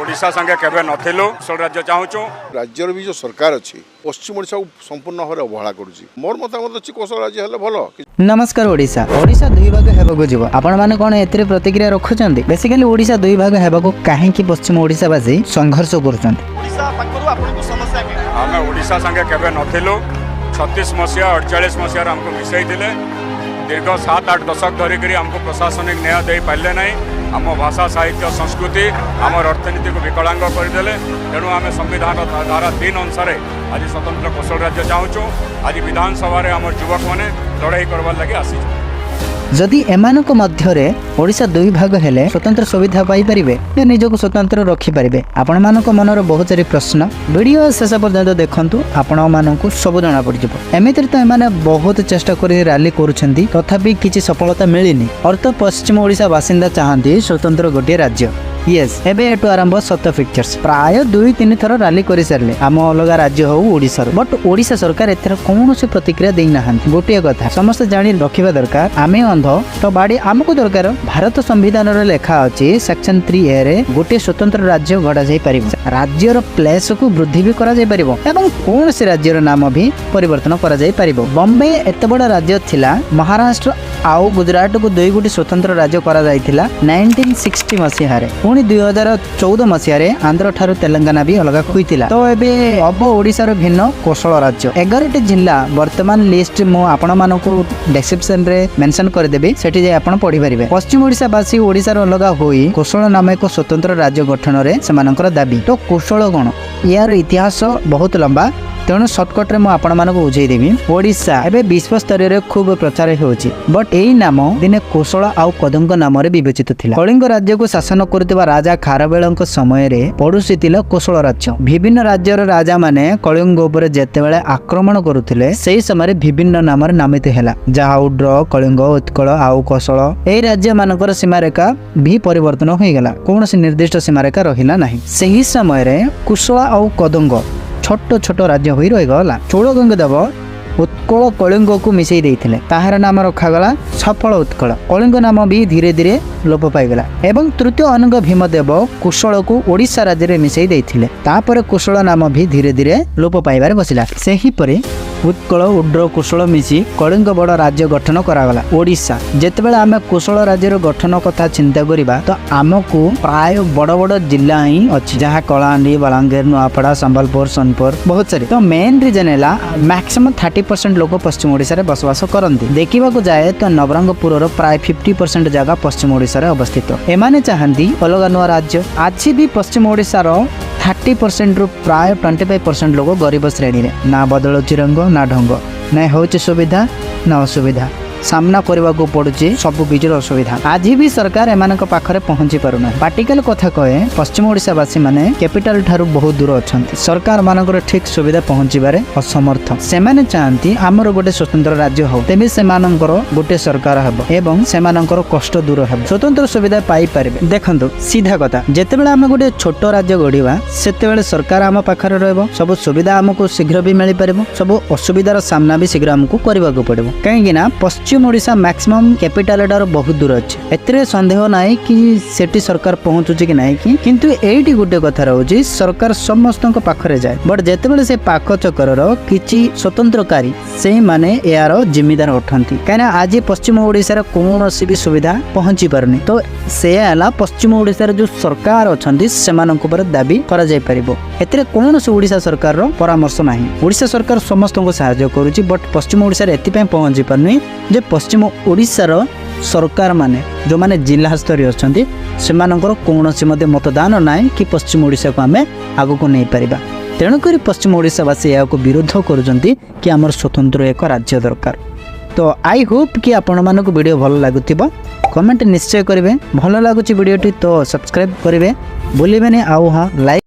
ओडिशा संगे केबे नथिलु कौशल राज्य चाहूचु। राज्यर भी जो सरकार अच्छी पश्चिम ओडिशा को संपूर्ण भाव अवहेला करुच्ची। मोर मतामत अच्छी कौशल राज्य हेले भल। नमस्कार ओडिशा ओडिशा दुई भाग हेबाकू जीव आपण माने कोन एतरे प्रतिक्रिया रखुचंती। बेसिकली ओडिशा दुई भाग हेबाकू काहे कि पश्चिम ओडिशावासी संघर्ष करूचंती। ओडिशा पाखरु आपनको समस्या के आमे ओडिशा संगे केबे नथिलु 36 मसिया 48 मसिया हमको मिसई दिले। दीर्घ 7-8 दशक धरिक हमको प्रशासनिक न्याय दे पारे ना। आम भाषा साहित्य संस्कृति आम अर्थनीति को विकलांग करदे। तेणु आम संविधान धारा 3 अनुसार आज स्वतंत्र कौशल राज्य चाहूँ। आज विधानसभा आम युवक मैंने लड़ाई करवार लगे आसी। जदि एमानक मध्यरे ओडिशा दुई भाग हेले स्वतंत्र सुविधा पाई परिबे या निजको स्वतंत्र रखि परिबे। आपण मानक मनर बहुत सारी प्रश्न वीडियो शेष पर्यंत देखंतु आपण मानकु सब जणा पड़ जिवो। एमितिर तो एमाने बहुत चेष्टा करि रैली करूछंती तथापि किछि सफलता मिलिनी। अर्थ पश्चिम ओडिशा बासिंदा चाहंती स्वतंत्र गोटे राज्य। यस एबे एटु आरंभ सत्य पिक्चर्स प्राय 2-3 थर रैली करि सारले आम अलग राज्य हो ओडिसा बट ओडिशा सरकार एथर कौनसी प्रतिक्रिया देई नाहंती। गोटे कथा समस्त जानि रखिबा दरकार आमे अंध तो बाड़ी आमको दरकार। भारत संविधान रे लेखा अछि सेक्शन 3A रे गोटे स्वतंत्र राज्य गढ़ा जाई परिबो। राज्यर प्लेस को वृद्धि भी करा जाई परिबो एवं कौनसी राज्यर नाम भी परिवर्तन करा जाई परिबो। बॉम्बे एते बड़ा राज्य थिला। महाराष्ट्र आउ गुजरात को 2 गोटी स्वतंत्र राज्य करा जाइथिला 1960 मसिया रे। 2014 मसिया रे आंध्र ठारू तेलंगाना भी अलग होइतिला। तो एबे अब ओडिसा रो भिन्न कौशल राज्य 11टी जिल्ला वर्तमान लिस्ट मो आपण मानको डिस्क्रिप्शन रे मेंशन कर देबे। सेठी जे आपण पढि परिबे। पश्चिम ओडिसा बासी ओडिसा रो अलग होई कौशल नाम एक स्वतंत्र राज्य गठन रे सेमानकर दाबी। तो कौशल कोन यार इतिहास बहुत लंबा तेणु सर्टकट रे आपण मानको बुझाई देबी। ओडिसा एबे विश्व स्तर रे खूब प्रचार होउची बट एई नाम दिने कौशल आउ कदंग नाम रे विवेचित थिला। कलिंग राज्य को शासन करथिबा राजा खारवेलଙ୍କ समय रे पडुसी थिला कौशल राज्य। विभिन्न राज्यर राजा माने कलिंग ऊपर जेते बेले आक्रमण करूथिले सेही समय रे विभिन्न नाम रे नामित हैला। जाउड्र कलिंग उत्कल आउ कौशल एई राज्य मानकर सीमा रेखा भी परिवर्तन होई गेला। कोनोसी निर्दिष्ट सीमा रेखा रहिला नाही। सेही समय रे कौशल आउ कदंग छोट छोट राज्य होई रही गला। चोल गंगदेव उत्कल कलिंग को मिसई देइथिले। ताहार नाम रखागला सफल उत्कल। कलिंग नाम भी धीरे धीरे लोप पाइगला एवं तृतीय अनंग भीमदेव कुशल को ओडिशा राज्य रे मिसई देइथिले। तापर कुशल नाम भी धीरे धीरे लोप पाइबारे बसिला। सेही परे उत्कल उड्र कुशल मिसी कलिंग बड़ राज्य गठन करागला ओडिशा। जेतेबेले आमे कुशल राज्य गठन कथा चिंता करिबा तो आमको प्राय बड़ बड़ जिला ही अछि जहा कलाहांडी बलांगीर नुआपड़ा संबलपुर सोनपुर बहुत सारी। तो मेन रीजन हैला मैक्सिमम 30% लोक पश्चिम ओडिशा रे बसवास करंती। देखिबा को जाए तो नवरंगपुर रो प्राय 50% जगह पश्चिम ओडिशा रे अवस्थित। एमाने चाहंती अलग नुआ राज्य। आज भी पश्चिम ओडिशा रो 30% रु प्राय 25% लोग गरीब श्रेणी रे ना बदलुची रंग ना ढंग ना होची सुविधा ना असुविधा सामना करने को पड़ुची सब किसी असुविधा। आज भी सरकार एमानक पाखरे पहुंची पारुना। पार्टिकल कथा कहे पश्चिम ओडिशावासी माने कैपिटल ठारू बहुत दूर अछंती। सरकार मानकर ठीक सुविधा पहुंचीबारे असमर्थ। सेमाने चाहंती हमर गोटे स्वतंत्र राज्य हो तेबे सेमानकर गोटे सरकार हेबो एवं सेमानकर कष्ट दूर हेबो स्वतंत्र सुविधा पाई पारिबे। देखंतु सीधा कथा जेतेबेले हम गोटे छोट राज्य गढिबा सेतेबेले सरकार हम पाखरे रहबो सब सुविधा हमको शीघ्र भी मिली पारिबो सब असुविधार सामना भी शीघ्र हमको करबाको पड़िबो। काहेकि ना पश्चिम ओडिशा मैक्सिमम कैपिटल ठार बहुत दूर अच्छे। एतरे संदेह नाई कि सेठी सरकार पहुंचुची कि नाई कि किंतु एठी गुटे कथा रहउची सरकार समस्तक पाखरे जाए बट जेतेबेले से पाख चक्कर किछि स्वतंत्रकारी से माने यार जिम्मेदार उठंती। काना आज पश्चिम ओडिसा रे कोनोसी भी सुविधा पहुंची पारनी। तो से आला पश्चिम ओडिसा रे जो सरकार अछंती सेमानक ऊपर दाबी करा जाय परिबो। एतरे कोनोसी ओडिसा सरकार रो परामर्श नाही। ओडिसा सरकार समस्तक सहायता करूची बट पश्चिम ओडिसा रे एति पय पहुंची पारनी जे पश्चिम ओडिशार सरकार माने जो माने जिला स्तरीय अछंती सेमानकर कोनोसी मध्ये मतदान नाही कि पश्चिम ओडिसा को आमे आगु को नै परिबा। तेणु करी पश्चिम ओडिशावासी याको विरोध करूचंती कि हमर स्वतंत्र एक राज्य दरकार। तो आई होप कि आपण मानको वीडियो भल लागुथिबो। कमेंट निश्चय करिवे। भल लागुची वीडियोटी तो सब्सक्राइब करिवे भूलिबेनी। आउ हां लाइक